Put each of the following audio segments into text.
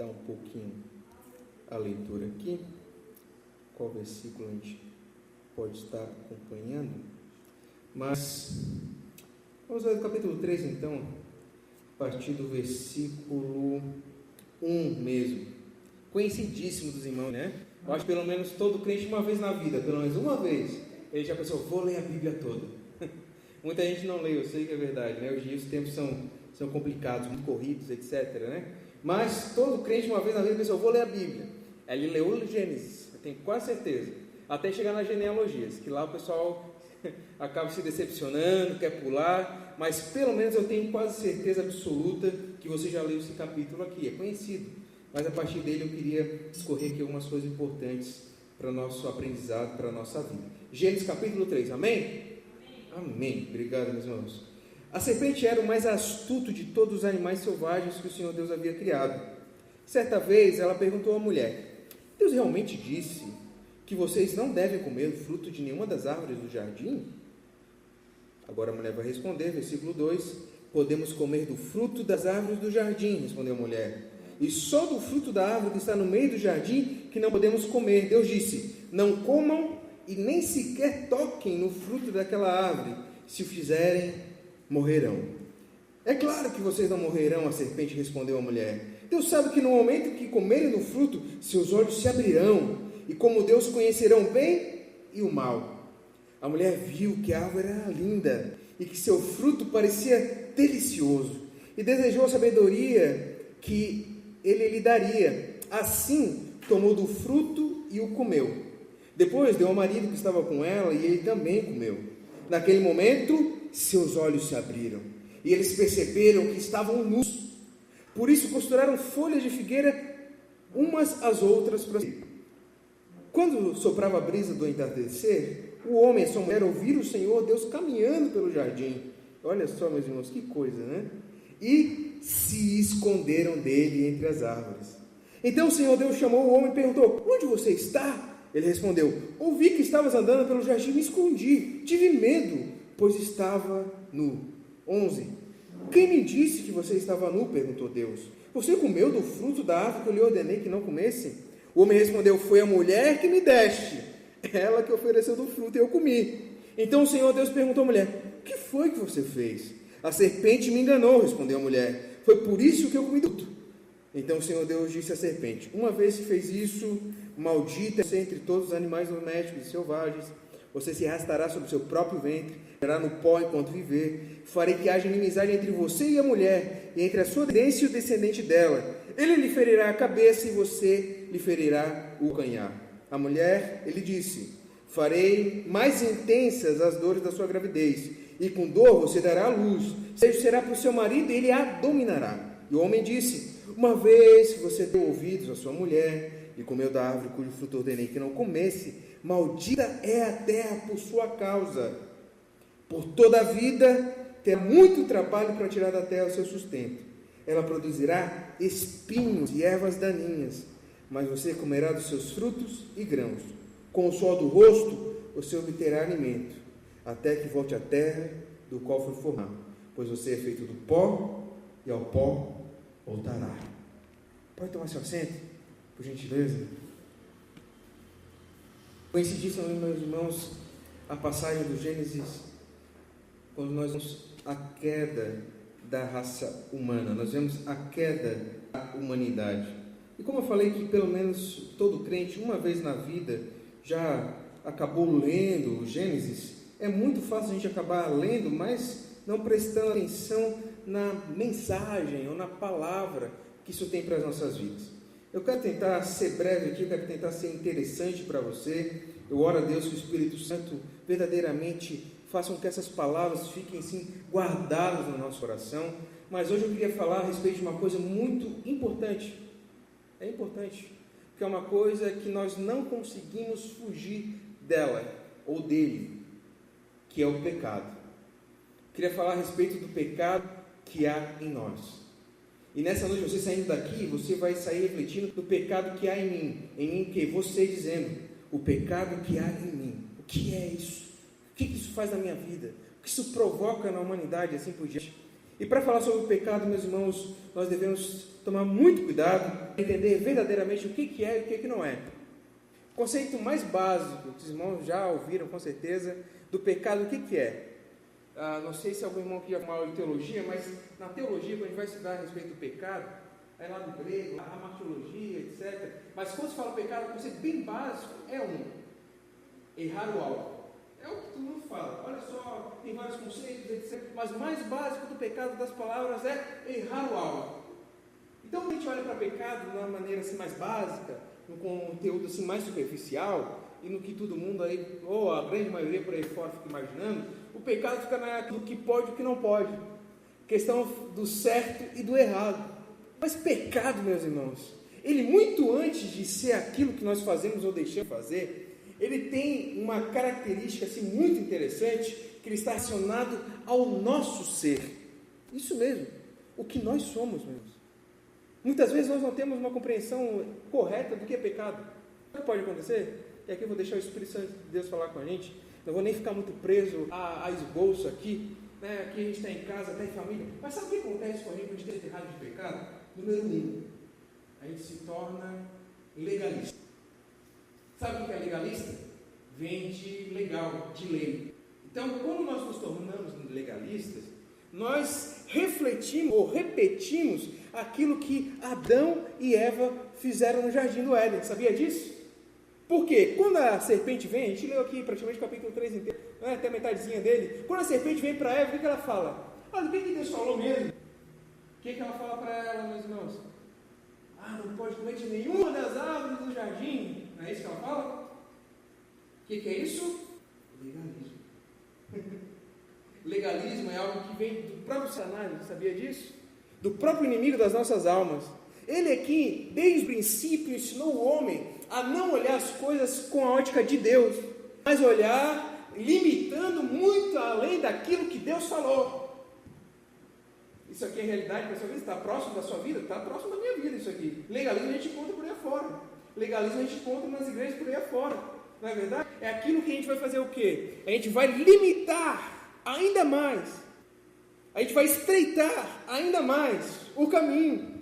aumentar um pouquinho a leitura aqui. Qual versículo a gente pode estar acompanhando? Mas vamos ler o capítulo 3 então, a partir do versículo 1 mesmo. Conhecidíssimo dos irmãos, né? Eu acho que pelo menos todo crente uma vez na vida, pelo menos uma vez, ele já pensou, vou ler a Bíblia toda. Muita gente não lê, eu sei que é verdade, né? Hoje em dia os tempos são complicados, muito corridos, etc, né? Mas todo crente uma vez na vida pensou, vou ler a Bíblia. Aí ele leu o Gênesis, eu tenho quase certeza, até chegar nas genealogias, que lá o pessoal acaba se decepcionando, quer pular, mas pelo menos eu tenho quase certeza absoluta que você já leu esse capítulo aqui, é conhecido, mas a partir dele eu queria discorrer aqui algumas coisas importantes para o nosso aprendizado, para a nossa vida. Gênesis capítulo 3, amém? Amém, obrigado meus irmãos. A serpente era o mais astuto de todos os animais selvagens que o Senhor Deus havia criado. Certa vez ela perguntou à mulher, Deus realmente disse que vocês não devem comer o fruto de nenhuma das árvores do jardim? Agora a mulher vai responder, versículo 2, podemos comer do fruto das árvores do jardim, respondeu a mulher, e só do fruto da árvore que está no meio do jardim que não podemos comer. Deus disse, não comam e nem sequer toquem no fruto daquela árvore, se o fizerem, morrerão. É claro que vocês não morrerão, a serpente respondeu à mulher. Deus sabe que no momento que comerem do fruto, seus olhos se abrirão, e como Deus conhecerão o bem e o mal. A mulher viu que a árvore era linda, e que seu fruto parecia delicioso, e desejou a sabedoria que ele lhe daria. Assim, tomou do fruto e o comeu. Depois deu ao marido que estava com ela, e ele também comeu. Naquele momento, seus olhos se abriram, e eles perceberam que estavam nus. Por isso costuraram folhas de figueira umas às outras para si. Quando soprava a brisa do entardecer, o homem e sua mulher ouviram o Senhor Deus caminhando pelo jardim. Olha só, meus irmãos, que coisa, né? E se esconderam dele entre as árvores. Então o Senhor Deus chamou o homem e perguntou, onde você está? Ele respondeu, ouvi que estavas andando pelo jardim e me escondi. Tive medo, pois estava nu. 11. Quem me disse que você estava nu? Perguntou Deus. Você comeu do fruto da árvore que eu lhe ordenei que não comesse? O homem respondeu, foi a mulher que me deste. Ela que ofereceu do fruto e eu comi. Então o Senhor Deus perguntou à mulher, o que foi que você fez? A serpente me enganou, respondeu a mulher. Foi por isso que eu comi do fruto. Então o Senhor Deus disse à serpente, uma vez que fez isso, maldita é entre todos os animais domésticos e selvagens, você se arrastará sobre o seu próprio ventre, será no pó enquanto viver, farei que haja inimizade entre você e a mulher, e entre a sua descendência e o descendente dela. Ele lhe ferirá a cabeça e você lhe ferirá o calcanhar. A mulher, ele disse, farei mais intensas as dores da sua gravidez, e com dor você dará à luz, seja será para o seu marido e ele a dominará. E o homem disse, uma vez que você deu ouvidos à sua mulher, e comeu da árvore cujo fruto ordenei que não comesse, maldita é a terra por sua causa. Por toda a vida terá muito trabalho para tirar da terra o seu sustento. Ela produzirá espinhos e ervas daninhas, mas você comerá dos seus frutos e grãos. Com o suor do rosto você obterá alimento, até que volte à terra do qual foi formado, pois você é feito do pó, e ao pó voltará. Pode tomar seu assento, por gentileza? Conhecidíssimo, meus irmãos, a passagem do Gênesis, quando nós vemos a queda da raça humana, nós vemos a queda da humanidade. E como eu falei que pelo menos todo crente, uma vez na vida, já acabou lendo o Gênesis, é muito fácil a gente acabar lendo, mas não prestando atenção na mensagem ou na palavra que isso tem para as nossas vidas. Eu quero tentar ser breve aqui, eu quero tentar ser interessante para você. Eu oro a Deus que o Espírito Santo verdadeiramente faça com que essas palavras fiquem assim guardadas no nosso coração. Mas hoje eu queria falar a respeito de uma coisa muito importante. É importante, porque é uma coisa que nós não conseguimos fugir dela ou dele, que é o pecado. Eu queria falar a respeito do pecado que há em nós. E nessa noite, você saindo daqui, você vai sair refletindo do pecado que há em mim. Em mim que? Você dizendo, o pecado que há em mim. O que é isso? O que isso faz na minha vida? O que isso provoca na humanidade, assim por diante? E para falar sobre o pecado, meus irmãos, nós devemos tomar muito cuidado, entender verdadeiramente o que é e o que não é. O conceito mais básico, que os irmãos já ouviram com certeza, do pecado, o que é? Não sei se algum irmão aqui já falou de teologia, mas na teologia, quando a gente vai estudar a respeito do pecado, é lá do grego, a martiologia, etc. Mas quando se fala pecado, o conceito bem básico é errar o alvo. É o que todo mundo fala. Olha só, tem vários conceitos, etc. Mas o mais básico do pecado das palavras é errar o alvo. Então, quando a gente olha para pecado de uma maneira assim, mais básica, com um conteúdo assim, mais superficial, e no que todo mundo aí, ou a grande maioria por aí fora fica imaginando, o pecado fica naquilo que pode e o que não pode. Questão do certo e do errado. Mas pecado, meus irmãos, ele muito antes de ser aquilo que nós fazemos ou deixamos de fazer, ele tem uma característica assim, muito interessante, que ele está relacionado ao nosso ser. Isso mesmo, o que nós somos mesmo. Muitas vezes nós não temos uma compreensão correta do que é pecado. O que pode acontecer? E aqui eu vou deixar o Espírito Santo de Deus falar com a gente. Não vou nem ficar muito preso a esboço aqui. Né? Aqui a gente está em casa, está em família. Mas sabe o que acontece com a gente quando a gente tem errado de pecado? Número 1, a gente se torna legalista. Sabe o que é legalista? Vem de legal, de lei. Então, quando nós nos tornamos legalistas, nós refletimos ou repetimos aquilo que Adão e Eva fizeram no jardim do Éden. Sabia disso? Por quê? Quando a serpente vem, a gente leu aqui praticamente o capítulo 3 inteiro, até a metadezinha dele. Quando a serpente vem para Eva, o que ela fala? Olha, o que Deus falou mesmo? O que ela fala para ela, meus irmãos? Não pode comer de nenhuma das árvores do jardim. Não é isso que ela fala? O que é isso? Legalismo. Legalismo é algo que vem do próprio Satanás, sabia disso? Do próprio inimigo das nossas almas. Ele aqui, desde o princípio, ensinou o homem a não olhar as coisas com a ótica de Deus, mas olhar limitando muito além daquilo que Deus falou. Isso aqui é realidade da sua vida? Está próximo da sua vida? Está próximo da minha vida isso aqui. Legalismo a gente encontra por aí afora. Legalismo a gente encontra nas igrejas por aí afora. Não é verdade? É aquilo que a gente vai fazer o quê? A gente vai limitar ainda mais. A gente vai estreitar ainda mais o caminho.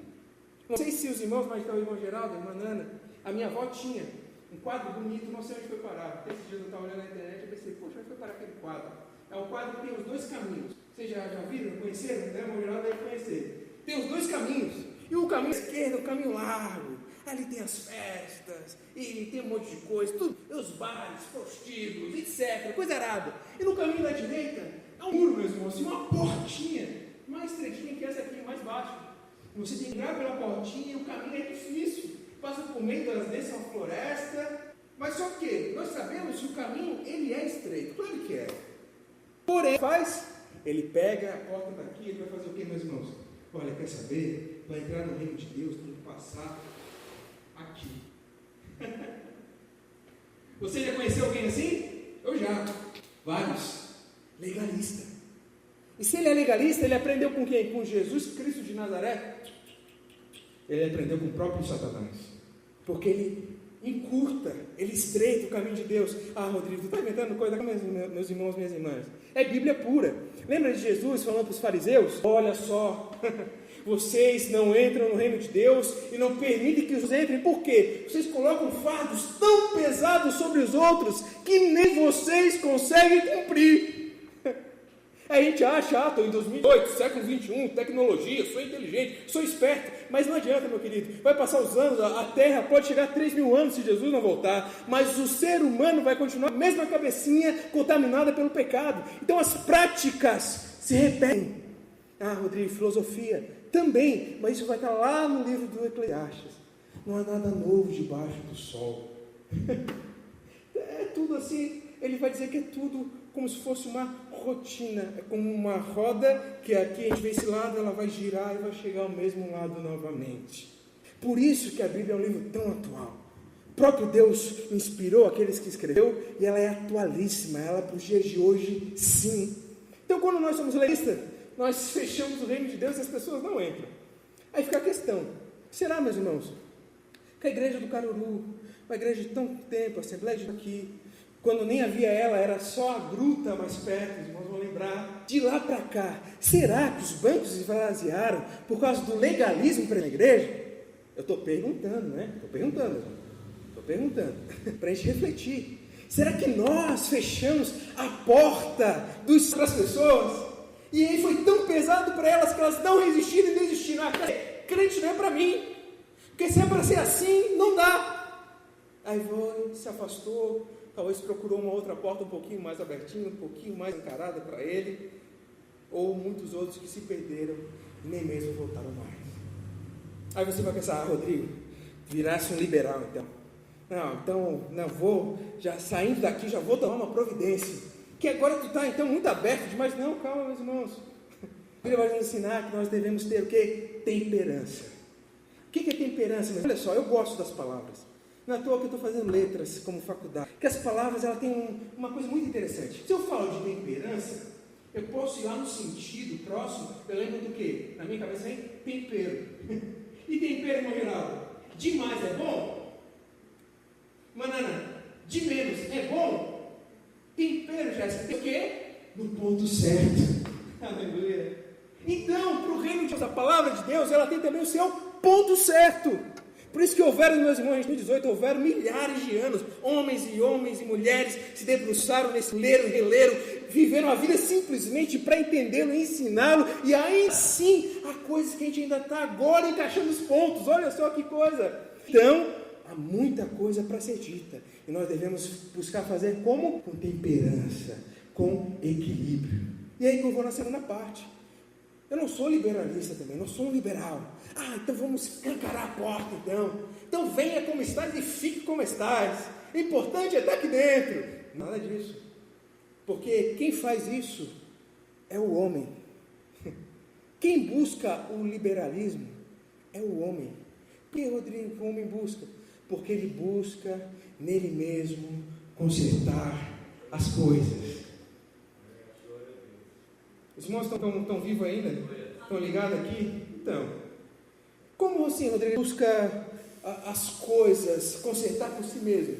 Não sei se os irmãos, mas está o irmão Geraldo, a irmã Nana, a minha avó tinha um quadro bonito, não sei onde foi parar. Esses dias eu estava olhando na internet e pensei, poxa, onde foi parar aquele quadro? É um quadro que tem os dois caminhos. Vocês já viram, conheceram? Né? O irmão Geraldo deve conhecer. Tem os dois caminhos. E o caminho esquerdo é um caminho largo. Ali tem as festas, e tem um monte de coisa, tudo, os bares, prostíbulos, etc. Coisa arada. E no caminho da direita é um muro, meus irmãos, assim, uma portinha mais estreitinha que essa aqui, mais baixa. Você tem que entrar pela portinha e o caminho é difícil. Passa por meio das dentes, uma floresta. Mas só que nós sabemos que o caminho ele é estreito. Claro que é. Porém, ele pega a porta daqui, ele vai fazer o que, meus irmãos? Olha, quer saber? Para entrar no reino de Deus, tem que passar aqui. Você já conheceu alguém assim? Eu já. Vários. Legalista. E se ele é legalista, ele aprendeu com quem? Com Jesus Cristo de Nazaré? Ele aprendeu com o próprio Satanás. Porque ele encurta, ele estreita o caminho de Deus. Rodrigo, tu está inventando coisa, meus irmãos, minhas irmãs. É Bíblia pura. Lembra de Jesus falando para os fariseus? Olha só, vocês não entram no reino de Deus e não permitem que os entrem. Por quê? Vocês colocam fardos tão pesados sobre os outros que nem vocês conseguem cumprir. A gente acha, estou em 2008, século 21, tecnologia, sou inteligente, sou esperto, mas não adianta, meu querido, vai passar os anos, a Terra pode chegar a 3.000 anos se Jesus não voltar, mas o ser humano vai continuar a mesma cabecinha contaminada pelo pecado. Então as práticas se repetem. Rodrigo, filosofia também, mas isso vai estar lá no livro do Eclesiastes. Não há nada novo debaixo do sol. É tudo assim, ele vai dizer que é tudo como se fosse uma rotina, é como uma roda que aqui a gente vê esse lado, ela vai girar e vai chegar ao mesmo lado novamente. Por isso que a Bíblia é um livro tão atual. O próprio Deus inspirou aqueles que escreveu e ela é atualíssima, ela para os dias de hoje, sim. Então quando nós somos legistas, nós fechamos o reino de Deus e as pessoas não entram. Aí fica a questão, será, meus irmãos, que a igreja do Caruru, uma igreja de tanto tempo, a Assembleia de aqui, quando nem havia ela, era só a gruta mais perto, os irmãos vão lembrar. de lá para cá, será que os bancos esvaziaram por causa do legalismo para a igreja? Eu estou perguntando, né? Estou perguntando, para a gente refletir. Será que nós fechamos a porta para as pessoas? E aí foi tão pesado para elas que elas não resistiram e desistiram. Crente não é para mim, porque se é para ser assim, não dá. Aí foi, se afastou, talvez procurou uma outra porta um pouquinho mais abertinha, um pouquinho mais encarada para ele, ou muitos outros que se perderam e nem mesmo voltaram mais. Aí você vai pensar, Rodrigo, virasse um liberal então. Não vou, já saindo daqui, já vou tomar uma providência, que agora tu está então muito aberto, mas não, calma meus irmãos. A Bíblia vai nos ensinar que nós devemos ter o quê? Temperança. O que é temperança? Mas olha só, eu gosto das palavras. Não é à toa que eu estou fazendo letras como faculdade. Porque as palavras elas têm uma coisa muito interessante. Se eu falo de temperança, eu posso ir lá no sentido próximo, eu lembro do quê? Na minha cabeça vem tempero. E tempero no geral? De mais é bom? Manana, de menos é bom? Tempero, Jéssica, tem o quê? No ponto certo. Aleluia. Então, para o reino de Deus, a palavra de Deus, ela tem também o seu ponto certo. Por isso que houveram, meus irmãos, em 2018, houveram milhares de anos, homens e mulheres se debruçaram nesse leram e releram, viveram a vida simplesmente para entendê-lo e ensiná-lo, e aí sim, há coisas que a gente ainda está agora encaixando os pontos, olha só que coisa. Então, há muita coisa para ser dita, e nós devemos buscar fazer como? Com temperança, com equilíbrio. E aí que eu vou na segunda parte. Eu não sou liberalista também, não sou um liberal. Então vamos escancarar a porta então. Então venha como estás e fique como estás. O importante é estar aqui dentro. Nada disso. Porque quem faz isso é o homem. Quem busca o liberalismo é o homem. Por que, Rodrigo, o homem busca? Porque ele busca nele mesmo consertar as coisas. Os irmãos estão vivos ainda? Estão ligados aqui? Então, como assim, Rodrigo, busca as coisas, consertar por si mesmo?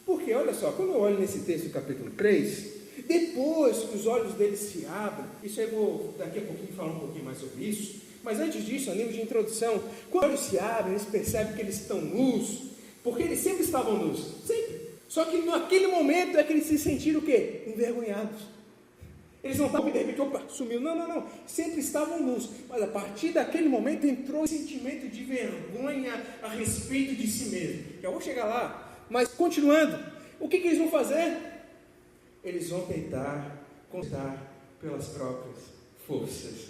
Porque, olha só, quando eu olho nesse texto do capítulo 3, depois que os olhos deles se abrem, isso eu vou daqui a pouquinho falar um pouquinho mais sobre isso, mas antes disso, a nível de introdução, quando os olhos se abrem, eles percebem que eles estão nus, porque eles sempre estavam nus, sempre. Só que naquele momento é que eles se sentiram o quê? Envergonhados. Eles não estavam, de repente, sumiu. Não. Sempre estavam nus. Mas a partir daquele momento entrou um sentimento de vergonha a respeito de si mesmo. Já vou chegar lá. Mas, continuando, o que eles vão fazer? Eles vão tentar consertar pelas próprias forças.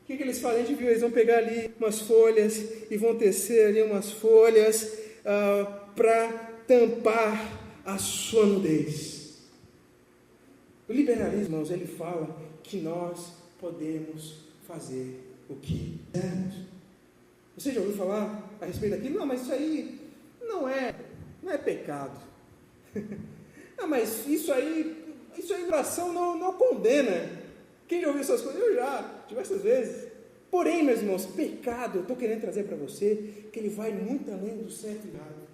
O que eles fazem? A gente viu, eles vão pegar ali umas folhas e vão tecer ali umas folhas para tampar a sua nudez. O liberalismo, irmãos, ele fala que nós podemos fazer o que quisermos. Você já ouviu falar a respeito daquilo? Não, mas isso aí não é pecado. Não, mas isso aí oração não condena. Quem já ouviu essas coisas? Eu já, diversas vezes. Porém, meus irmãos, pecado, eu estou querendo trazer para você, que ele vai muito além do certo e errado.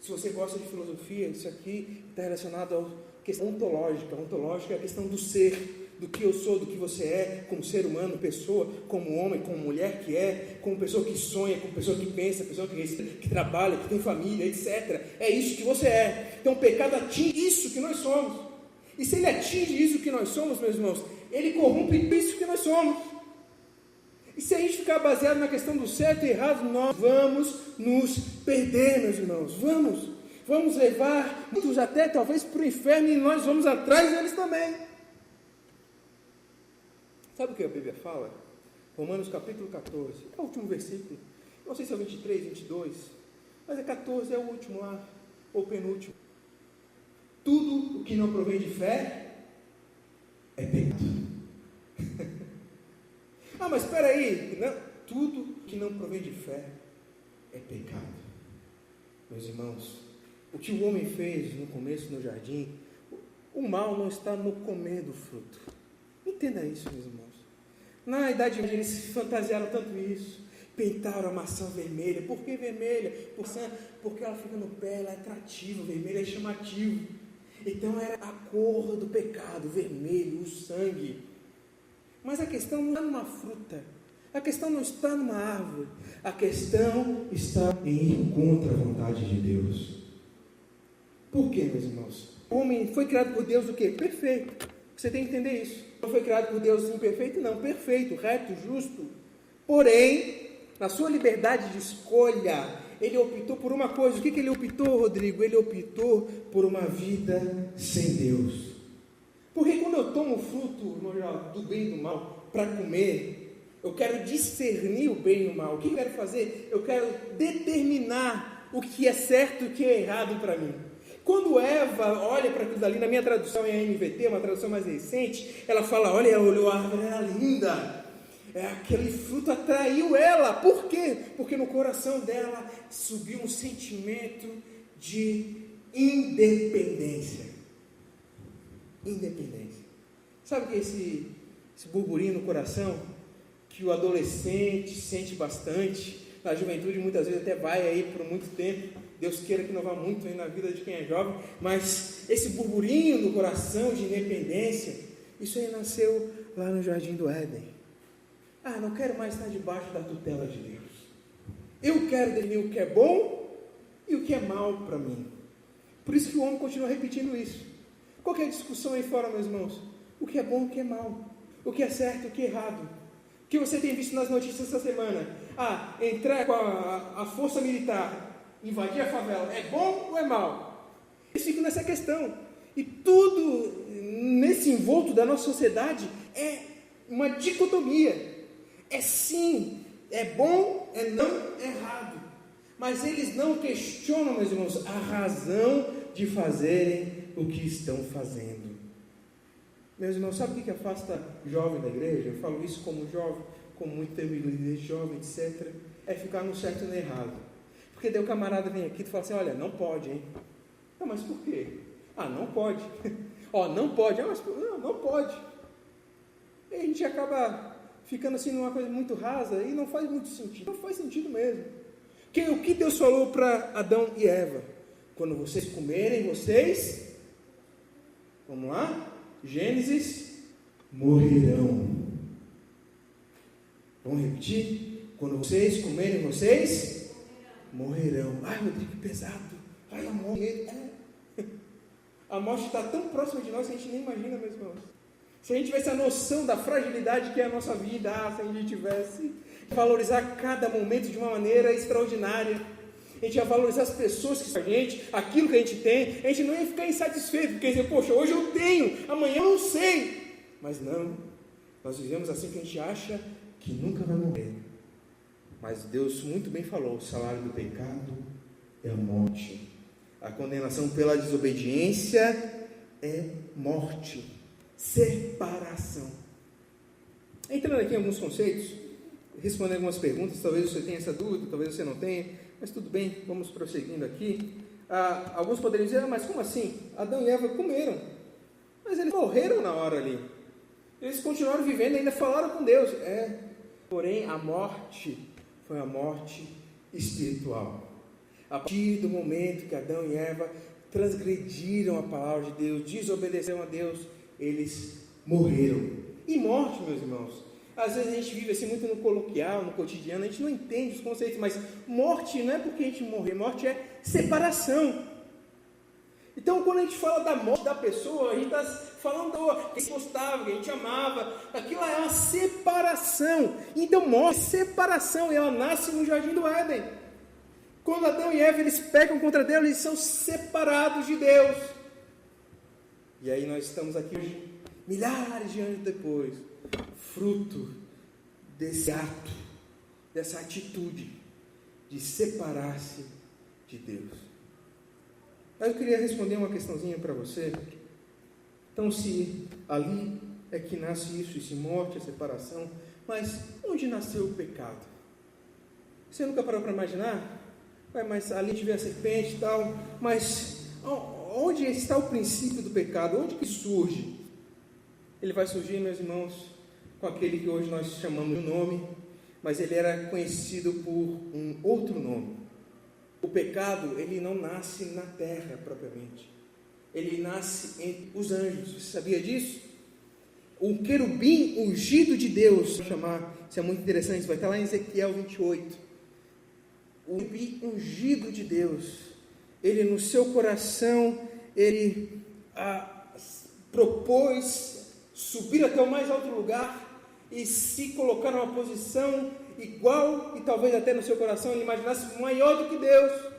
Se você gosta de filosofia, isso aqui está relacionado à questão ontológica. Ontológica é a questão do ser, do que eu sou, do que você é, como ser humano, pessoa, como homem, como mulher que é, como pessoa que sonha, como pessoa que pensa, pessoa que trabalha, que tem família, etc. É isso que você é. Então o pecado atinge isso que nós somos. E se ele atinge isso que nós somos, meus irmãos, ele corrompe isso que nós somos. E se a gente ficar baseado na questão do certo e errado, nós vamos nos perder, meus irmãos. Vamos levar muitos até talvez para o inferno e nós vamos atrás deles também. Sabe o que a Bíblia fala? Romanos capítulo 14, é o último versículo. Não sei se é o 23, 22, mas é 14, é o último lá, ou penúltimo. Tudo o que não provém de fé é pecado. Mas espera aí, tudo que não provém de fé é pecado. Meus irmãos, o que o homem fez no começo no jardim, o mal não está no comer do fruto. Entenda isso, meus irmãos. Na Idade Média eles fantasiaram tanto isso, pintaram a maçã vermelha. Por que vermelha? Porque ela fica no pé, ela é atrativa, vermelha é chamativo. Então era a cor do pecado, vermelho, o sangue. Mas a questão não está numa fruta, a questão não está numa árvore, a questão está em ir contra a vontade de Deus. Por quê, meus irmãos? O homem foi criado por Deus o quê? Perfeito. Você tem que entender isso. Não foi criado por Deus imperfeito? Não, perfeito, reto, justo. Porém, na sua liberdade de escolha, ele optou por uma coisa. O que ele optou, Rodrigo? Ele optou por uma vida sem Deus. Porque quando eu tomo o fruto do bem e do mal para comer, eu quero discernir o bem e o mal. O que eu quero fazer? Eu quero determinar o que é certo e o que é errado para mim. Quando Eva olha para aquilo dali, na minha tradução é a NVT, uma tradução mais recente, ela fala, olha, ela olhou a árvore, era linda. Aquele fruto atraiu ela. Por quê? Porque no coração dela subiu um sentimento de independência. Independência. Sabe o que é esse burburinho no coração que o adolescente sente bastante? Na juventude muitas vezes até vai aí por muito tempo. Deus queira que não vá muito aí na vida de quem é jovem, mas esse burburinho no coração de independência, isso aí nasceu lá no Jardim do Éden. Não quero mais estar debaixo da tutela de Deus. Eu quero definir o que é bom e o que é mal para mim. Por isso que o homem continua repetindo isso. Qual que é a discussão aí fora, meus irmãos? O que é bom e o que é mal? O que é certo e o que é errado? O que você tem visto nas notícias essa semana? Entrar com a força militar, invadir a favela, é bom ou é mal? Eles ficam nessa questão. E tudo nesse envolto da nossa sociedade é uma dicotomia. É sim, é bom, é não, é errado. Mas eles não questionam, meus irmãos, a razão de fazerem o que estão fazendo. Meus irmãos, sabe o que afasta jovem da igreja? Eu falo isso como jovem, como muito tempo de jovem, etc. É ficar no certo e no errado. Porque daí o camarada vem aqui e fala assim, olha, não pode, hein? Mas por quê? Não pode. Não pode. Mas não pode. E a gente acaba ficando assim numa coisa muito rasa e não faz muito sentido. Não faz sentido mesmo. Porque o que Deus falou para Adão e Eva? Quando vocês comerem, vocês... Vamos lá? Gênesis, morrerão. Vamos repetir? Quando vocês comerem, vocês morrerão. Rodrigo, que pesado. A morte. A morte está tão próxima de nós que a gente nem imagina, meus irmãos. Se a gente tivesse a noção da fragilidade que é a nossa vida, se a gente tivesse valorizar cada momento de uma maneira extraordinária, a gente ia valorizar as pessoas que estão com a gente, aquilo que a gente tem, a gente não ia ficar insatisfeito, porque dizer, poxa, hoje eu tenho, amanhã eu não sei. Mas não, nós vivemos assim que a gente acha que nunca vai morrer. Mas Deus muito bem falou, o salário do pecado é a morte. A condenação pela desobediência é morte, separação. Entrando aqui em alguns conceitos, respondendo algumas perguntas, talvez você tenha essa dúvida, talvez você não tenha, mas tudo bem, vamos prosseguindo aqui. Alguns poderiam dizer, mas como assim? Adão e Eva comeram, mas eles morreram na hora ali. Eles continuaram vivendo, ainda falaram com Deus. Porém, a morte foi a morte espiritual. A partir do momento que Adão e Eva transgrediram a palavra de Deus, desobedeceram a Deus, eles morreram. E morte, meus irmãos, às vezes a gente vive assim muito no coloquial, no cotidiano, a gente não entende os conceitos, mas morte não é porque a gente morrer, morte é separação. Então, quando a gente fala da morte da pessoa, a gente está falando que a gente gostava, que a gente amava, aquilo é uma separação. Então, morte é separação, e ela nasce no Jardim do Éden. Quando Adão e Eva eles pecam contra Deus, eles são separados de Deus. E aí nós estamos aqui hoje, milhares de anos depois, fruto desse ato, dessa atitude de separar-se de Deus. Mas eu queria responder uma questãozinha para você. Então, se ali é que nasce isso, esse morte, a separação, mas onde nasceu o pecado? Você nunca parou para imaginar? Mas ali a gente vê a serpente e tal, mas onde está o princípio do pecado? Onde que surge? Ele vai surgir, meus irmãos, com aquele que hoje nós chamamos de nome, mas ele era conhecido por um outro nome. O pecado, ele não nasce na terra propriamente. Ele nasce entre os anjos. Você sabia disso? o querubim ungido de Deus, vou chamar, isso é muito interessante, vai estar lá em Ezequiel 28. O querubim ungido de Deus, ele no seu coração, ele propôs subir até o mais alto lugar e se colocar numa posição igual, e talvez até no seu coração ele imaginasse maior do que Deus.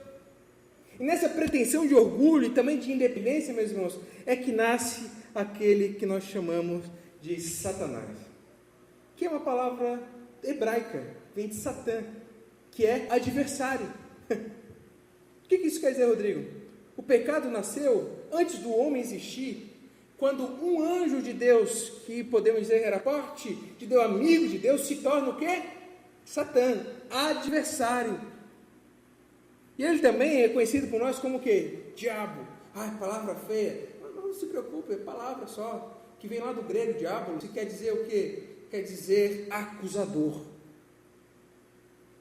E nessa pretensão de orgulho e também de independência, meus irmãos, é que nasce aquele que nós chamamos de Satanás, que é uma palavra hebraica, vem de Satã, que é adversário. O que isso quer dizer, Rodrigo? O pecado nasceu antes do homem existir, quando um anjo de Deus, que podemos dizer era parte de Deus, amigo de Deus, se torna o quê? Satã, adversário. E ele também é conhecido por nós como o quê? Diabo. Palavra feia. Não se preocupe, é palavra só, que vem lá do grego, diabo, que quer dizer o quê? Quer dizer acusador.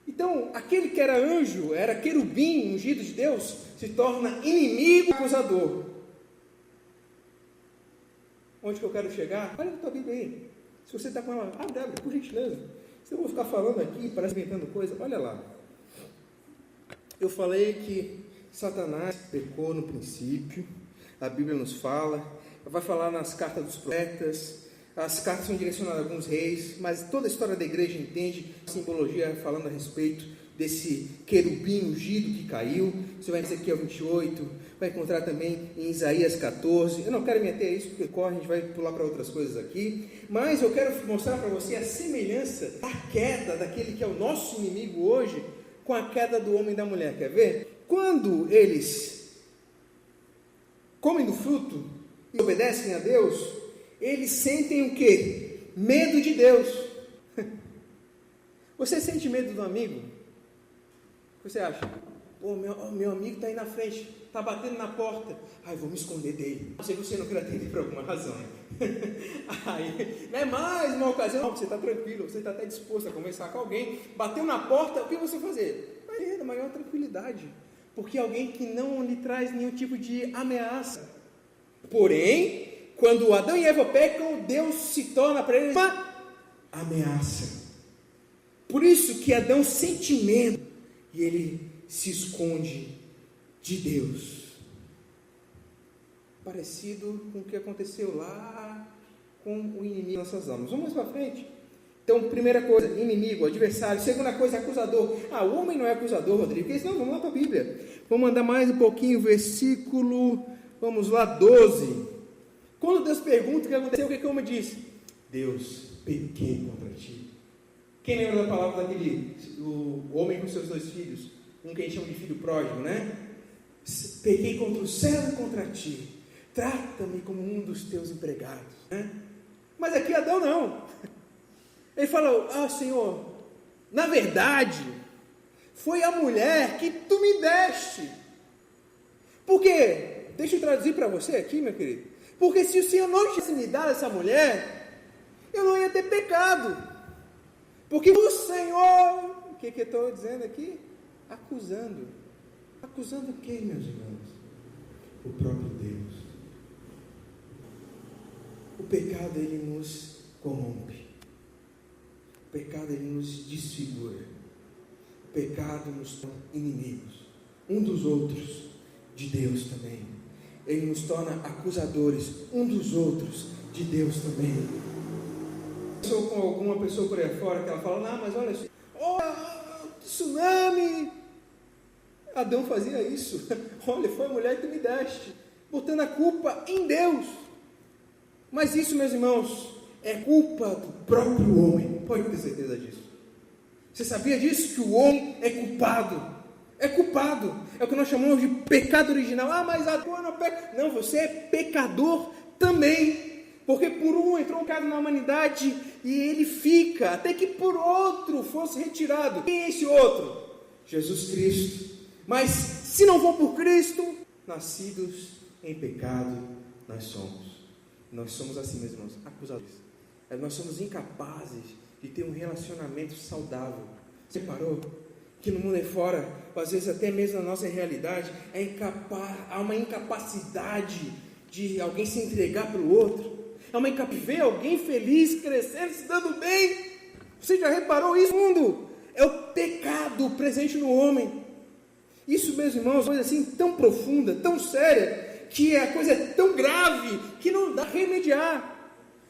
Então, aquele que era anjo, era querubim, ungido de Deus, se torna inimigo acusador. Onde que eu quero chegar? Olha a tua Bíblia aí. Se você está com ela, abre, por gentileza. Se eu vou ficar falando aqui, parece inventando coisa, olha lá. Eu falei que Satanás pecou no princípio, a Bíblia nos fala, vai falar nas cartas dos profetas, as cartas são direcionadas a alguns reis, mas toda a história da igreja entende a simbologia falando a respeito desse querubim ungido que caiu. Você vai em Ezequiel 28, vai encontrar também em Isaías 14. Eu não quero me ater a isso porque corre, a gente vai pular para outras coisas aqui, mas eu quero mostrar para você a semelhança da queda daquele que é o nosso inimigo hoje com a queda do homem e da mulher. Quer ver? Quando eles comem do fruto e obedecem a Deus, eles sentem o quê? Medo de Deus. Você sente medo do amigo? O que você acha? Meu amigo está aí na frente, está batendo na porta. Vou me esconder dele. Não sei que você não quer atender por alguma razão. Aí, não é mais uma ocasião. Você está tranquilo, você está até disposto a conversar com alguém. Bateu na porta, o que você vai fazer? Vai ter maior tranquilidade. Porque alguém que não lhe traz nenhum tipo de ameaça. Porém, quando Adão e Eva pecam, Deus se torna para eles uma ameaça. Por isso que Adão sente medo e ele se esconde de Deus. Parecido com o que aconteceu lá com o inimigo de nossas almas. Vamos para frente. Então, primeira coisa, inimigo, adversário. Segunda coisa, acusador. O homem não é acusador, Rodrigo. Porque senão, vamos lá para a Bíblia. Vamos andar mais um pouquinho, versículo, vamos lá, 12. Quando Deus pergunta o que aconteceu, o que o homem diz? Deus, pequei contra ti. Quem lembra da palavra daquele, o homem com seus 2 filhos? Um que a gente chama de filho pródigo, né? Pequei contra o céu e contra ti. Trata-me como um dos teus empregados, né? Mas aqui Adão não. Ele falou, Senhor, na verdade, foi a mulher que tu me deste. Por quê? Deixa eu traduzir para você aqui, meu querido. Porque se o Senhor não tivesse me dado essa mulher, eu não ia ter pecado. Porque o Senhor, o que eu estou dizendo aqui? Acusando. Acusando quem, meus irmãos? O próprio Deus. O pecado, ele nos corrompe. O pecado, ele nos desfigura. O pecado nos torna inimigos, um dos outros, de Deus também. Ele nos torna acusadores, um dos outros, de Deus também. Eu sou com alguma pessoa por aí fora que ela fala, mas olha, tsunami. Adão fazia isso. Olha, foi a mulher que tu me deste, botando a culpa em Deus. Mas isso, meus irmãos, é culpa do próprio homem. Pode ter certeza disso. Você sabia disso? Que o homem é culpado. É culpado. É o que nós chamamos de pecado original. Mas Adão não peca. Não, você é pecador também. Porque por um entrou um pecado na humanidade e ele fica, até que por outro fosse retirado. Quem é esse outro? Jesus Cristo. Mas se não for por Cristo, nascidos em pecado, nós somos. Nós somos assim, meus irmãos, acusadores. Nós somos incapazes de ter um relacionamento saudável. Você parou? Que no mundo aí fora, às vezes até mesmo na nossa realidade, há uma incapacidade de alguém se entregar para o outro. A mãe capaz vê alguém feliz, crescendo, se dando bem. Você já reparou isso? Mundo é o pecado presente no homem. Isso, meus irmãos, é uma coisa assim tão profunda, tão séria, que a coisa é tão grave que não dá a remediar.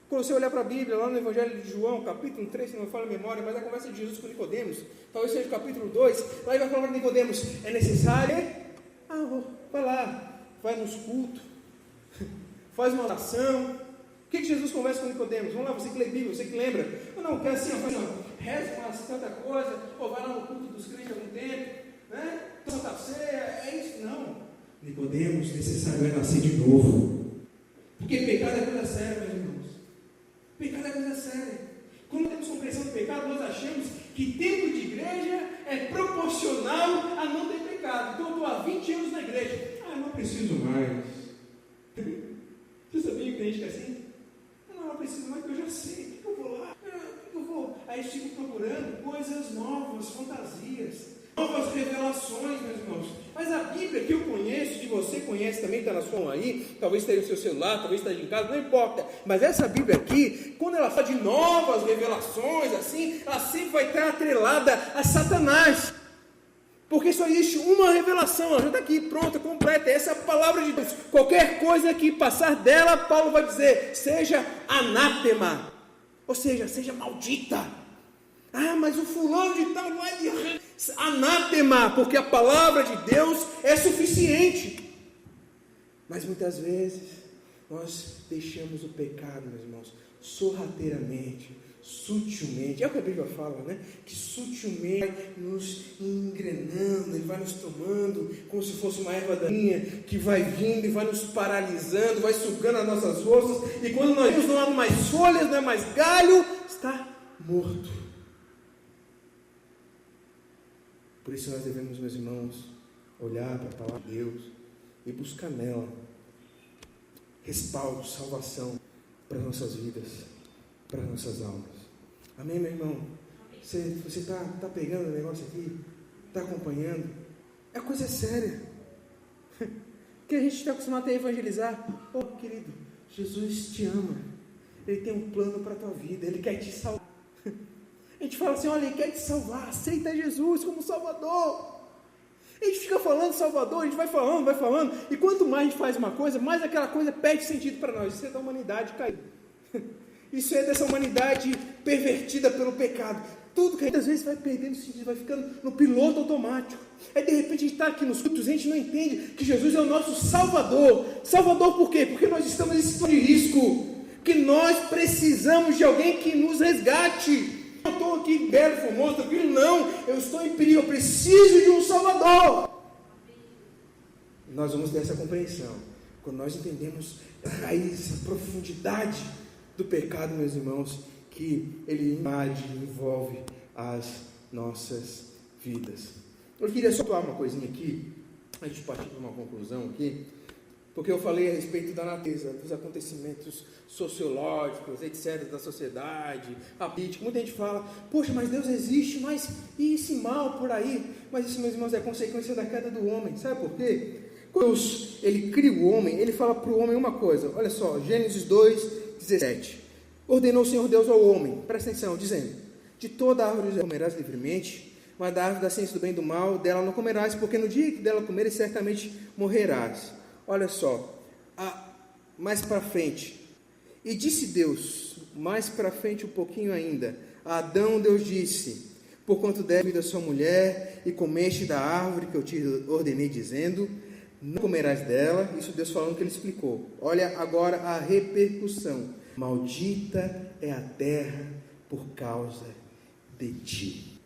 Quando você olhar para a Bíblia, lá no Evangelho de João, capítulo 3, se não me falha a memória, mas a conversa de Jesus com Nicodemos, talvez seja o capítulo 2, lá ele vai falar para Nicodemos, é necessário, vai lá, vai nos cultos, faz uma oração. O que Jesus conversa com Nicodemos? Vamos lá, você que lê Bíblia, você que lembra. Não, quer assim, reza uma tanta coisa, ou vai lá no culto dos crentes algum tempo, né? Santa Ceia, é isso? Não. Nicodemos, necessário é nascer de novo. Porque pecado é coisa séria, meus irmãos. Pecado é coisa séria. Quando temos compreensão do pecado, nós achamos que tempo de igreja é proporcional a não ter pecado. Então eu estou há 20 anos na igreja. Eu não preciso mais. Você sabia que tem gente que é assim? Não preciso mais, porque eu já sei. Eu vou lá, eu vou. Aí eu fico procurando coisas novas, fantasias, novas revelações, meus irmãos. Mas a Bíblia que eu conheço, que você conhece também, está na sua mão aí, talvez esteja no seu celular, talvez esteja em casa, não importa. Mas essa Bíblia aqui, quando ela fala de novas revelações, assim, ela sempre vai estar atrelada a Satanás. Porque só existe uma revelação, ela já está aqui, pronta, completa. Essa é a palavra de Deus. Qualquer coisa que passar dela, Paulo vai dizer, seja anátema. Ou seja, seja maldita. Mas o fulano de tal não é de anátema, porque a palavra de Deus é suficiente. Mas muitas vezes nós deixamos o pecado, meus irmãos, sorrateiramente, sutilmente. É o que a Bíblia fala, né? Que sutilmente vai nos engrenando e vai nos tomando como se fosse uma erva daninha que vai vindo e vai nos paralisando, vai sugando as nossas forças, e quando nós vemos não há mais folhas, não há mais galho, está morto. Por isso nós devemos, meus irmãos, olhar para a palavra de Deus e buscar nela respaldo, salvação para as nossas vidas, para as nossas almas. Amém, meu irmão? Você está pegando o negócio aqui? Está acompanhando? É coisa séria. Que a gente está acostumado a evangelizar. Querido, Jesus te ama. Ele tem um plano para a tua vida. Ele quer te salvar. A gente fala assim, olha, Ele quer te salvar. Aceita Jesus como Salvador. A gente fica falando Salvador, a gente vai falando. E quanto mais a gente faz uma coisa, mais aquela coisa perde sentido para nós. Isso é da humanidade caída. Isso é dessa humanidade pervertida pelo pecado. Tudo que muitas vezes vai perdendo sentido, vai ficando no piloto automático. Aí de repente a gente está aqui nos cultos, a gente não entende que Jesus é o nosso Salvador. Salvador por quê? Porque nós estamos em situação de risco. Que nós precisamos de alguém que nos resgate. Eu estou aqui belo, famoso, tranquilo, não. Eu estou em perigo, eu preciso de um Salvador. Nós vamos ter essa compreensão quando nós entendemos a raiz, a profundidade do pecado, meus irmãos, que ele invade, envolve as nossas vidas. Eu queria só falar uma coisinha aqui, a gente partir para uma conclusão aqui, porque eu falei a respeito da natureza, dos acontecimentos sociológicos, etc., da sociedade, a política. Muita gente fala, poxa, mas Deus existe, mas e esse mal por aí? Mas isso, meus irmãos, é consequência da queda do homem. Sabe por quê? Quando Deus, ele cria o homem, ele fala para o homem uma coisa. Olha só, Gênesis 2:17. Ordenou o Senhor Deus ao homem, presta atenção, dizendo, de toda árvore comerás livremente, mas da árvore da ciência do bem e do mal, dela não comerás, porque no dia que dela comeres, certamente morrerás. Olha só, mais para frente, e disse Deus, mais para frente um pouquinho ainda, a Adão Deus disse, porquanto deste da sua mulher, e comeste da árvore que eu te ordenei, dizendo, não comerás dela. Isso Deus falando que ele explicou. Olha agora a repercussão, maldita é a terra por causa de ti.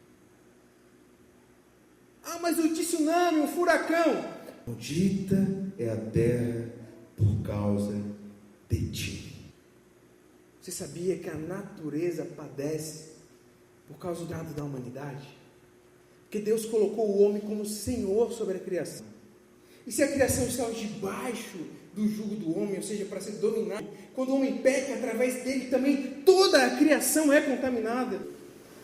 Mas o tsunami, o furacão, maldita é a terra por causa de ti. Você sabia que a natureza padece por causa do pecado da humanidade? Porque Deus colocou o homem como Senhor sobre a criação. E se a criação estava debaixo do jugo do homem, ou seja, para ser dominado, quando o homem peca, através dele também toda a criação é contaminada.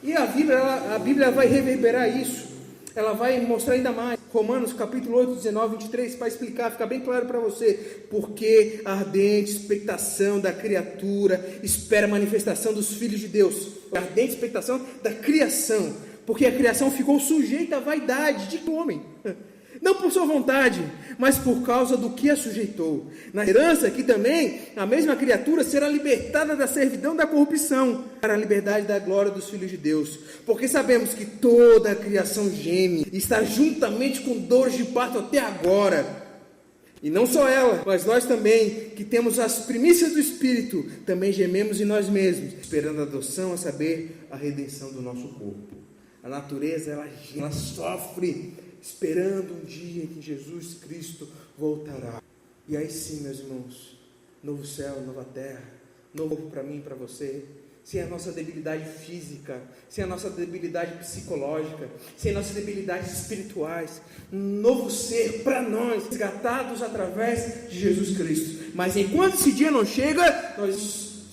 E a Bíblia vai reverberar isso. Ela vai mostrar ainda mais. Romanos capítulo 8, 19, 23, para explicar, fica bem claro para você. Porque a ardente expectação da criatura espera a manifestação dos filhos de Deus. A ardente expectação da criação. Porque a criação ficou sujeita à vaidade de homem. Não por sua vontade, mas por causa do que a sujeitou. Na esperança que também a mesma criatura será libertada da servidão da corrupção, para a liberdade da glória dos filhos de Deus. Porque sabemos que toda a criação geme e está juntamente com dores de parto até agora. E não só ela, mas nós também, que temos as primícias do Espírito, também gememos em nós mesmos, esperando a adoção, a saber, a redenção do nosso corpo. A natureza, ela sofre, esperando um dia em que Jesus Cristo voltará. E aí sim, meus irmãos, novo céu, nova terra, novo para mim e para você. Sem a nossa debilidade física, sem a nossa debilidade psicológica, sem as nossas debilidades espirituais, um novo ser para nós, resgatados através de Jesus Cristo. Mas enquanto esse dia não chega, nós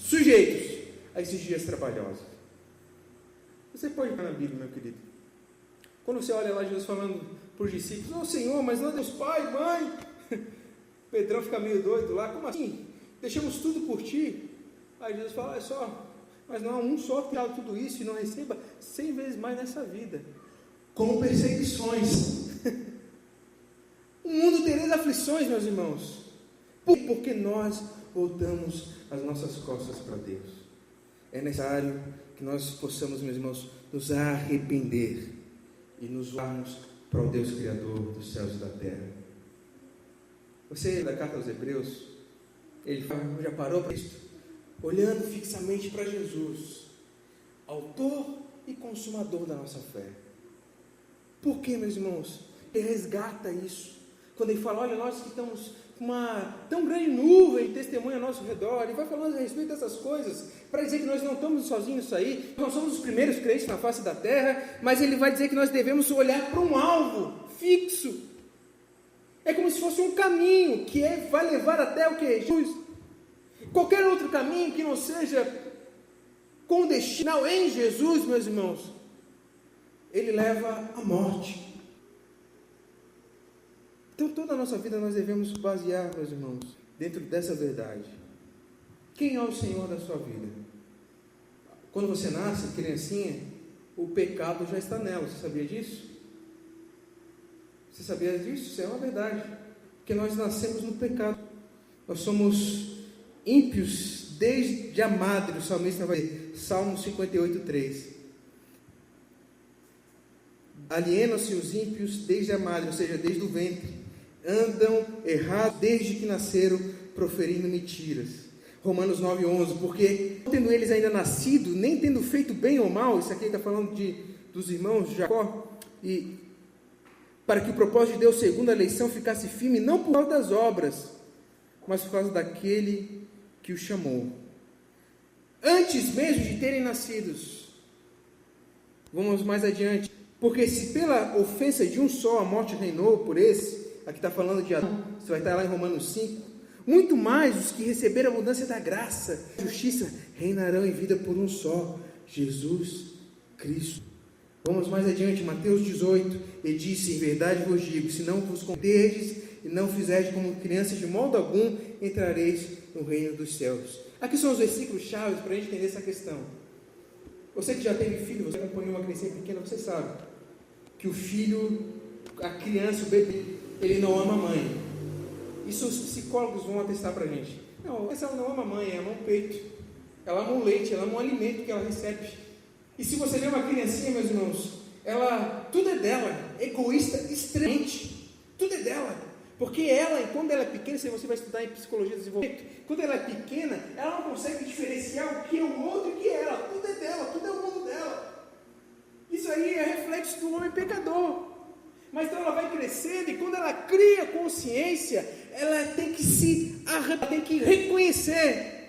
sujeitos a esses dias trabalhosos. Você pode ver na Bíblia, meu querido. Quando você olha lá Jesus falando para os discípulos: "Ô Senhor, mas não é Deus Pai, Mãe?" Pedrão fica meio doido lá: "Como assim? Deixamos tudo por ti." Aí Jesus fala: "É só, mas não há um só que fala tudo isso e não receba 100 vezes mais nessa vida, com perseguições." O mundo tereis aflições, meus irmãos, porque nós voltamos as nossas costas para Deus. É necessário que nós possamos, meus irmãos, nos arrepender e nos voltarmos para o Deus Criador dos céus e da terra. Você, da carta aos Hebreus, ele já parou para isso, olhando fixamente para Jesus, autor e consumador da nossa fé. Por que, meus irmãos? Ele resgata isso. Quando ele fala: "Olha, nós que estamos com uma tão grande nuvem de testemunho ao nosso redor", ele vai falando a respeito dessas coisas, para dizer que nós não estamos sozinhos nisso aí, nós somos os primeiros crentes na face da terra, mas ele vai dizer que nós devemos olhar para um alvo fixo. É como se fosse um caminho que vai levar até o que? Jesus. Qualquer outro caminho que não seja com destino em Jesus, meus irmãos, ele leva à morte. Então toda a nossa vida nós devemos basear, meus irmãos, dentro dessa verdade. Quem é o Senhor da sua vida? Quando você nasce, criancinha, o pecado já está nela. Você sabia disso? Você sabia disso? Isso é uma verdade. Porque nós nascemos no pecado. Nós somos ímpios desde a madre. O salmista vai dizer, Salmo 58:3. Alienam-se os ímpios desde a madre, ou seja, desde o ventre. Andam errados desde que nasceram, proferindo mentiras. Romanos 9:11. Porque não tendo eles ainda nascido, nem tendo feito bem ou mal, isso aqui está falando dos irmãos de Jacó, e para que o propósito de Deus segundo a eleição ficasse firme, não por causa das obras, mas por causa daquele que o chamou. Antes mesmo de terem nascidos. Vamos mais adiante. Porque se pela ofensa de um só a morte reinou por esse, aqui está falando de Adão, você vai estar lá em Romanos 5, muito mais os que receberam a abundância da graça e justiça reinarão em vida por um só, Jesus Cristo. Vamos mais adiante, Mateus 18, e disse: "Em verdade vos digo, se não vos converterdes e não fizerdes como crianças, de modo algum entrareis no reino dos céus." Aqui são os versículos chaves para a gente entender essa questão. Você que já teve filho, você acompanhou uma criança pequena, você sabe que o filho, a criança, o bebê, ele não ama a mãe. Isso os psicólogos vão atestar para a gente. Não, ela não ama a mãe, ela ama o peito, ela ama o leite, ela ama o alimento que ela recebe. E se você vê uma criancinha, meus irmãos, tudo é dela, egoísta extremamente, tudo é dela. Porque ela, quando ela é pequena, se você vai estudar em psicologia de desenvolvimento, quando ela é pequena, ela não consegue diferenciar o que é o outro e o que é ela. Tudo é dela, tudo é o mundo dela. Isso aí é reflexo do homem pecador. Mas então ela vai crescendo e quando ela cria consciência, ela tem que reconhecer.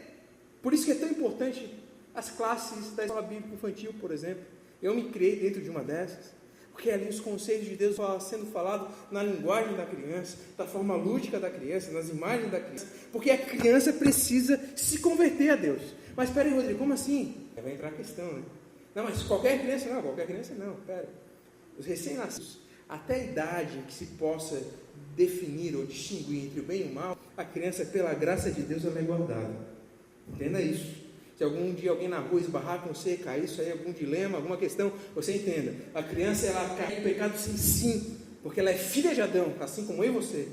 Por isso que é tão importante as classes da escola bíblica infantil, por exemplo. Eu me criei dentro de uma dessas. Porque ali os conceitos de Deus vão sendo falados na linguagem da criança, da forma lúdica da criança, nas imagens da criança. Porque a criança precisa se converter a Deus. Mas espera aí, Rodrigo, como assim? Aí vai entrar a questão, né? Não, mas qualquer criança não, pera. Os recém-nascidos, até a idade em que se possa definir ou distinguir entre o bem e o mal, a criança, pela graça de Deus, ela é guardada. Entenda isso. Se algum dia alguém na rua esbarrar com você, cair isso aí, algum dilema, alguma questão, você entenda. A criança, ela cai em pecado sim, porque ela é filha de Adão, assim como eu e você.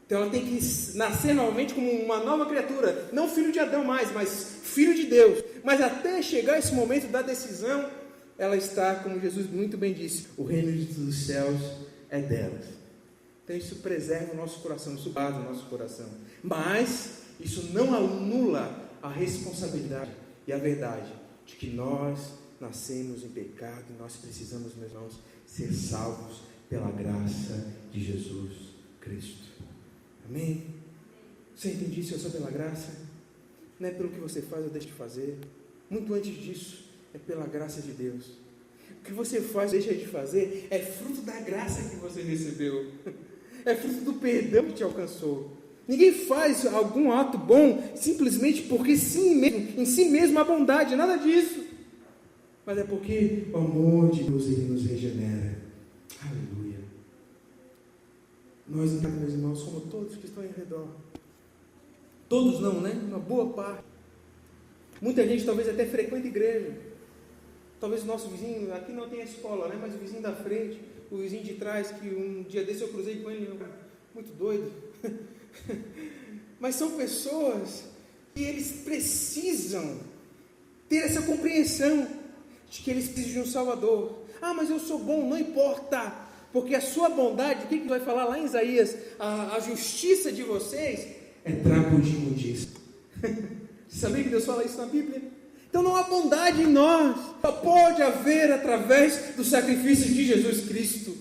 Então ela tem que nascer novamente como uma nova criatura, não filho de Adão mais, mas filho de Deus. Mas até chegar esse momento da decisão, ela está, como Jesus muito bem disse, o reino dos céus é delas. Então isso preserva o nosso coração, isso guarda o nosso coração. Mas isso não anula a responsabilidade e a verdade de que nós nascemos em pecado e nós precisamos, meus irmãos, ser salvos pela graça de Jesus Cristo. Amém? Você entende isso? É só pela graça? Não é pelo que você faz ou deixa de fazer. Muito antes disso, é pela graça de Deus. O que você faz ou deixa de fazer é fruto da graça que você recebeu. É fruto do perdão que te alcançou. Ninguém faz algum ato bom simplesmente porque sim mesmo, em si mesmo há bondade, nada disso. Mas é porque o amor de Deus, ele nos regenera. Aleluia. Nós, meus irmãos, somos todos que estão ao redor. Todos não, né? Uma boa parte. Muita gente talvez até frequenta igreja. Talvez o nosso vizinho, aqui não tem a escola, né? Mas o vizinho da frente, o vizinho de trás, que um dia desse eu cruzei com ele, muito doido. Mas são pessoas que eles precisam ter essa compreensão de que eles precisam de um Salvador. Ah, mas eu sou bom, não importa, porque a sua bondade, o que vai falar lá em Isaías? A justiça de vocês é trapo de imundícia. Você sabia que Deus fala isso na Bíblia? Então não há bondade em nós, só pode haver através do sacrifício de Jesus Cristo.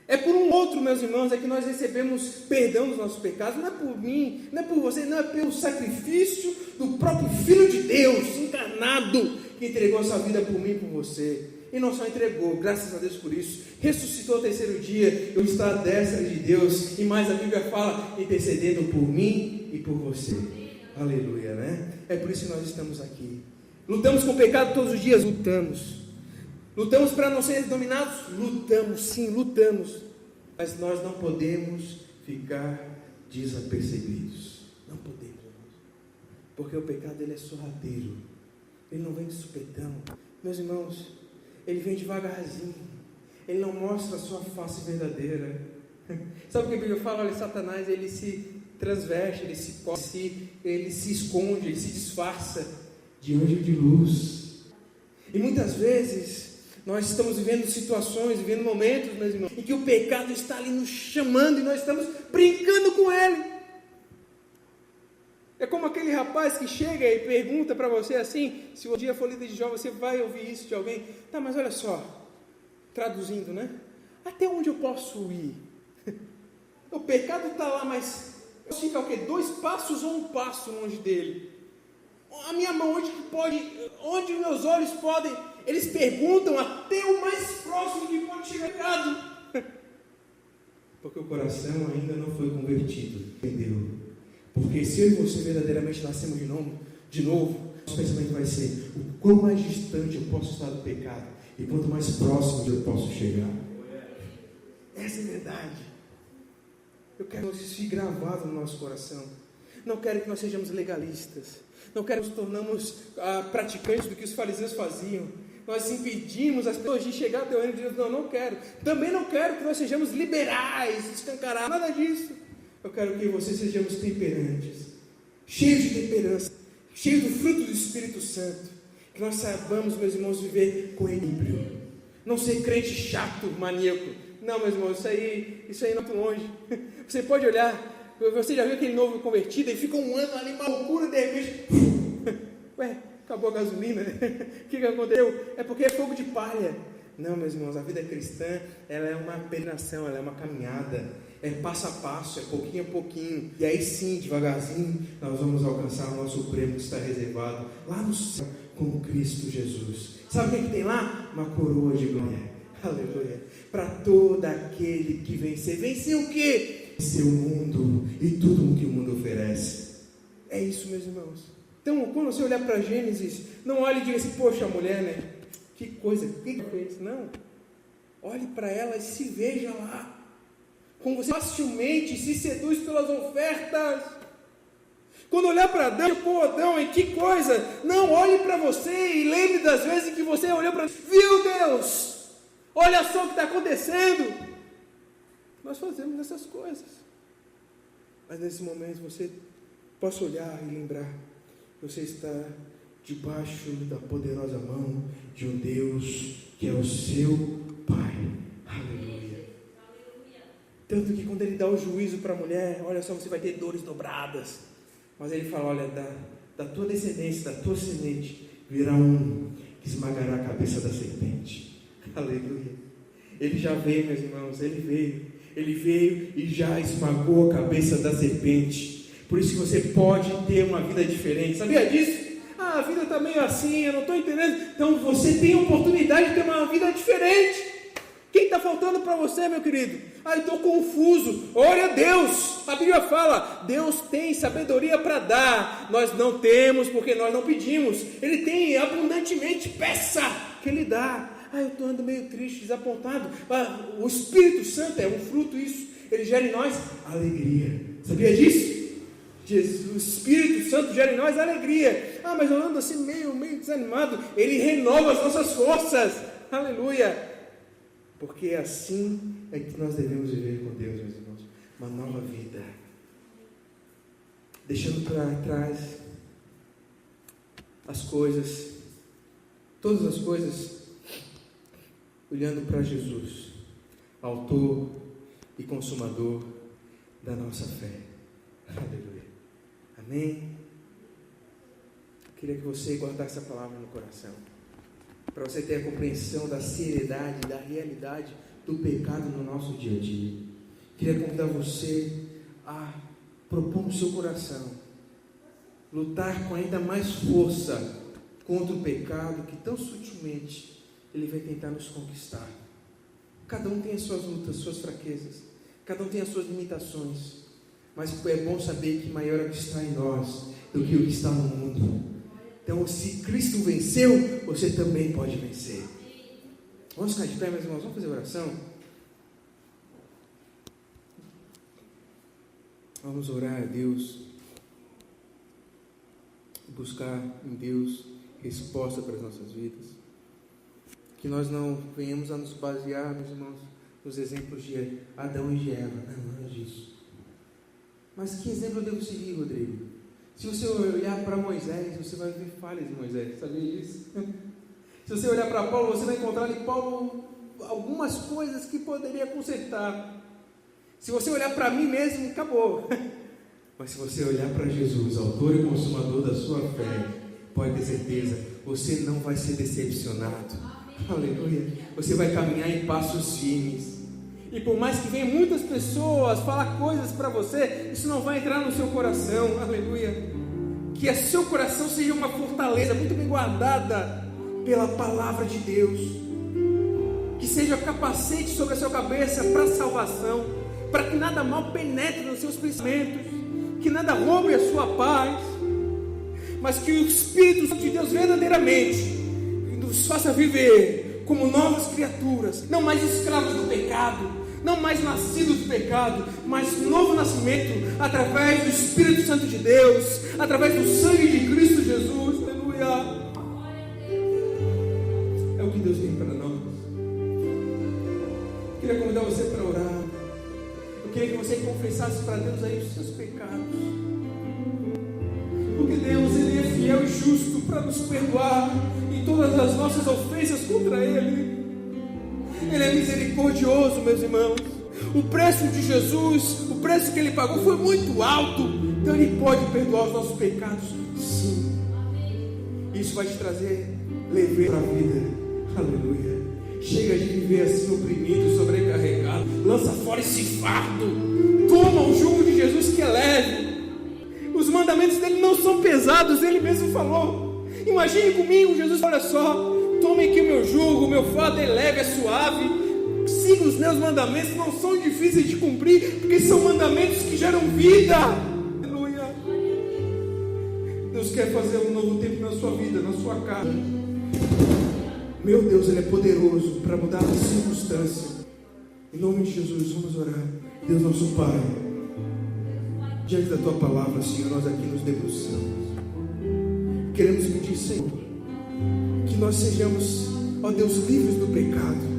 É por um outro, meus irmãos, é que nós recebemos perdão dos nossos pecados. Não é por mim, não é por você, não é pelo sacrifício do próprio Filho de Deus encarnado, que entregou a sua vida por mim e por você. E não só entregou, graças a Deus por isso, ressuscitou ao terceiro dia, eu estou à destra de Deus, e mais a Bíblia fala, intercedendo por mim e por você. Aleluia, né? É por isso que nós estamos aqui. Lutamos com o pecado todos os dias? Lutamos. Lutamos para não sermos dominados? Lutamos, sim, lutamos. Mas nós não podemos ficar desapercebidos. Não podemos, irmãos. Porque o pecado, ele é sorrateiro. Ele não vem de supetão. Meus irmãos, ele vem devagarzinho. Ele não mostra a sua face verdadeira. Sabe o que a Bíblia fala? Olha, Satanás, ele se transveste, ele se esconde, ele se disfarça de anjo de luz. E muitas vezes nós estamos vivendo situações, vivendo momentos, meus irmãos, em que o pecado está ali nos chamando e nós estamos brincando com ele. É como aquele rapaz que chega e pergunta para você assim, se um dia for líder de jovem, você vai ouvir isso de alguém. Tá, mas olha só, traduzindo, né? Até onde eu posso ir? O pecado está lá, mas eu fico o quê? 2 passos ou 1 passo longe dele? A minha mão, onde meus olhos podem? Eles perguntam até o mais próximo que pode chegar pecado. Porque o coração ainda não foi convertido, entendeu? Porque se eu e você verdadeiramente nascemos de novo, nosso pensamento vai ser: o quão mais distante eu posso estar do pecado e quanto mais próximo eu posso chegar. Essa é a verdade. Eu quero que isso fique gravado no nosso coração. Não quero que nós sejamos legalistas. Não quero que nos tornamos praticantes do que os fariseus faziam. Nós impedimos as pessoas de chegar até o reino de Deus. Não quero. Também não quero que nós sejamos liberais, escancarados. Nada disso. Eu quero que vocês sejamos temperantes, cheios de temperança, cheios do fruto do Espírito Santo. Que nós saibamos, meus irmãos, viver com equilíbrio. Não ser crente chato, maníaco. Não, meus irmãos, isso aí não é muito longe. Você pode olhar, você já viu aquele novo convertido e fica um ano ali, uma loucura, de repente, ué, acabou a gasolina. O que aconteceu? É porque é fogo de palha. Não, meus irmãos, a vida cristã, ela é uma peregrinação, ela é uma caminhada, é passo a passo, é pouquinho a pouquinho, e aí sim, devagarzinho, nós vamos alcançar o nosso prêmio que está reservado lá no céu com Cristo Jesus. Sabe o que tem lá? Uma coroa de glória. Aleluia. Para todo aquele que vencer. Vencer o quê? Vencer o mundo e tudo o que o mundo oferece. É isso, meus irmãos. Então, quando você olhar para Gênesis, não olhe e diga assim: poxa, a mulher, né? Que coisa, o que fez? Não. olhe para ela e se veja lá. Como você facilmente se seduz pelas ofertas. Quando olhar para Adão, pô, Adão, e que coisa. Não, olhe para você e lembre das vezes em que você olhou para Deus. Viu, Deus? Olha só o que está acontecendo. Nós fazemos essas coisas. Mas nesse momento você possa olhar e lembrar. Você está debaixo da poderosa mão de um Deus que é o seu Pai. Aleluia. Tanto que quando Ele dá o juízo para a mulher, olha só, você vai ter dores dobradas. Mas Ele fala, olha, da tua descendência, da tua semente, virá um que esmagará a cabeça da serpente. Aleluia. Ele já veio, meus irmãos, Ele veio e já esmagou a cabeça da serpente. Por isso que você pode ter uma vida diferente. Sabia disso? A vida está meio assim, eu não estou entendendo. Então você tem a oportunidade de ter uma vida diferente. Quem está faltando para você, meu querido? Estou confuso. Ore a Deus. A Bíblia fala, Deus tem sabedoria para dar. Nós não temos porque nós não pedimos. Ele tem abundantemente, peça que Ele dá. Eu estou andando meio triste, desapontado. O Espírito Santo é um fruto isso. Ele gera em nós alegria. Sabia disso? O Espírito Santo gera em nós alegria. Mas eu ando assim meio desanimado. Ele renova as nossas forças. Aleluia. Porque assim é que nós devemos viver com Deus, meus irmãos. Uma nova vida. Deixando para trás as coisas, todas as coisas, olhando para Jesus, autor e consumador da nossa fé. Aleluia. Amém? Eu queria que você guardasse essa palavra no coração, para você ter a compreensão da seriedade, da realidade do pecado no nosso dia a dia. Queria convidar você a propor no seu coração lutar com ainda mais força contra o pecado que tão sutilmente ele vai tentar nos conquistar. Cada um tem as suas lutas, suas fraquezas, cada um tem as suas limitações, mas é bom saber que maior é o que está em nós do que o que está no mundo. Então, se Cristo venceu, você também pode vencer. Vamos ficar de pé, meus irmãos, vamos fazer oração? Vamos orar a Deus, buscar em Deus resposta para as nossas vidas. Que nós não venhamos a nos basear, meus irmãos, nos exemplos de Adão e de Eva. Não é disso. Mas que exemplo eu devo seguir, Rodrigo? Se você olhar para Moisés, você vai ver falhas em Moisés. Sabia disso? Se você olhar para Paulo, você vai encontrar em Paulo algumas coisas que poderia consertar. Se você olhar para mim mesmo, acabou. Mas se você olhar para Jesus, autor e consumador da sua fé, pode ter certeza, você não vai ser decepcionado. Aleluia. Você vai caminhar em passos firmes. E por mais que venham muitas pessoas falar coisas para você, isso não vai entrar no seu coração. Aleluia. Que o seu coração seja uma fortaleza muito bem guardada pela palavra de Deus. Que seja capacete sobre a sua cabeça para a salvação, para que nada mal penetre nos seus pensamentos, que nada roube a sua paz, mas que o Espírito de Deus verdadeiramente nos faça viver como novas criaturas, não mais escravos do pecado, não mais nascidos do pecado, mas novo nascimento através do Espírito Santo de Deus, através do sangue de Cristo Jesus. Aleluia. É o que Deus tem para nós. Eu queria convidar você para orar. Eu queria que você confessasse para Deus aí os seus pecados, porque Deus, Ele é fiel e justo para nos perdoar em todas as nossas ofensas contra Ele. Ele é misericordioso, meus irmãos. O preço de Jesus, o preço que Ele pagou foi muito alto. Então Ele pode perdoar os nossos pecados, sim. Isso vai te trazer leveza para a vida. Aleluia. Chega de viver assim oprimido, sobrecarregado. Lança fora esse fardo. Toma o jugo de Jesus que é leve. Os mandamentos dele não são pesados. Ele mesmo falou. Imagine comigo, Jesus, olha só. Tome aqui o meu jugo, o meu fardo é leve, é suave. Siga os meus mandamentos, não são difíceis de cumprir, porque são mandamentos que geram vida. Aleluia. Deus quer fazer um novo tempo na sua vida, na sua casa. Meu Deus, Ele é poderoso para mudar a circunstância. Em nome de Jesus, vamos orar. Deus nosso Pai, diante da Tua palavra, Senhor, nós aqui nos debruçamos. Queremos pedir, Senhor, que nós sejamos, ó Deus, livres do pecado.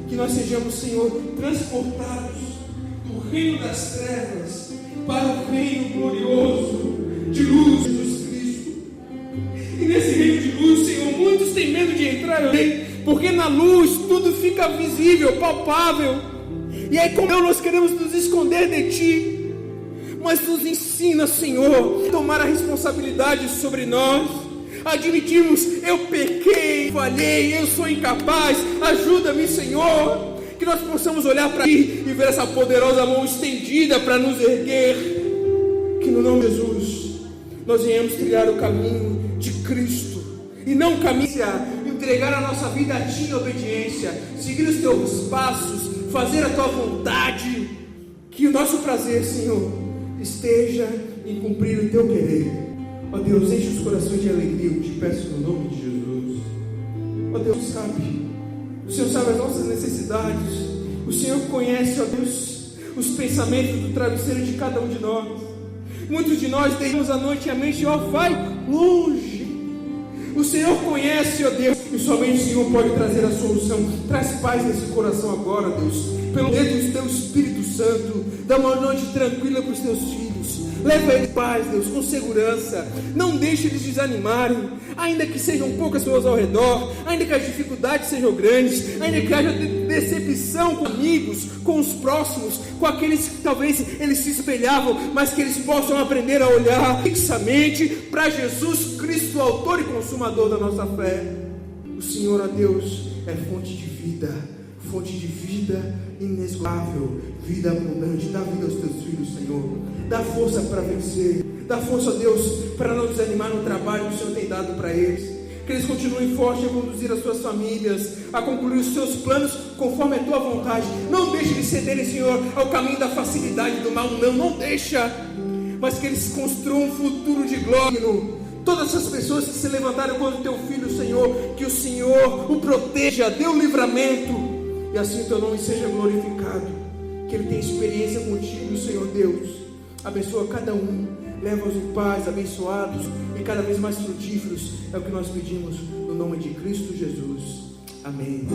Que nós sejamos, Senhor, transportados do reino das trevas para o reino glorioso de luz, Jesus Cristo. E nesse reino de luz, Senhor, muitos têm medo de entrar ali, porque na luz tudo fica visível, palpável. E aí, como nós queremos nos esconder de Ti, mas nos ensina, Senhor, a tomar a responsabilidade sobre nós, admitirmos: eu pequei, falhei, eu sou incapaz, ajuda-me, Senhor. Que nós possamos olhar para Ti e ver essa poderosa mão estendida para nos erguer. Que no nome de Jesus nós venhamos trilhar o caminho de Cristo, e não o caminho de entregar a nossa vida a Ti em obediência, seguir os Teus passos, fazer a Tua vontade. Que o nosso prazer, Senhor, esteja em cumprir o Teu querer. Ó Deus, enche os corações de alegria, eu te peço no nome de Jesus. Ó Deus, o Senhor sabe as nossas necessidades. O Senhor conhece, ó Deus, os pensamentos do travesseiro de cada um de nós. Muitos de nós deitamos a noite e a mente, ó, vai longe. O Senhor conhece, ó Deus, e somente o Senhor pode trazer a solução. Traz paz nesse coração agora, Deus, pelo dedo do Teu Espírito Santo. Dá uma noite tranquila para os Teus filhos. Leva eles paz, Deus, com segurança. Não deixe eles desanimarem, ainda que sejam poucas pessoas ao redor, ainda que as dificuldades sejam grandes, ainda que haja decepção com amigos, com os próximos, com aqueles que talvez eles se espelhavam, mas que eles possam aprender a olhar fixamente para Jesus Cristo, autor e consumador da nossa fé. O Senhor, ó Deus, é fonte de vida inesgotável, vida abundante. Dá vida aos Teus filhos, Senhor. Dá força para vencer. Dá força, ó Deus, para não desanimar no trabalho que o Senhor tem dado para eles. Que eles continuem fortes a conduzir as suas famílias, a concluir os seus planos conforme a Tua vontade. Não deixe de cederem, Senhor, ao caminho da facilidade do mal. Não deixa. Mas que eles construam um futuro de glória. Todas essas pessoas que se levantaram contra o Teu Filho, Senhor, que o Senhor o proteja, dê o livramento, e assim o Teu nome seja glorificado. Que ele tenha experiência contigo, Senhor Deus. Abençoa cada um, leva-os em paz, abençoados e cada vez mais frutíferos. É o que nós pedimos no nome de Cristo Jesus. Amém.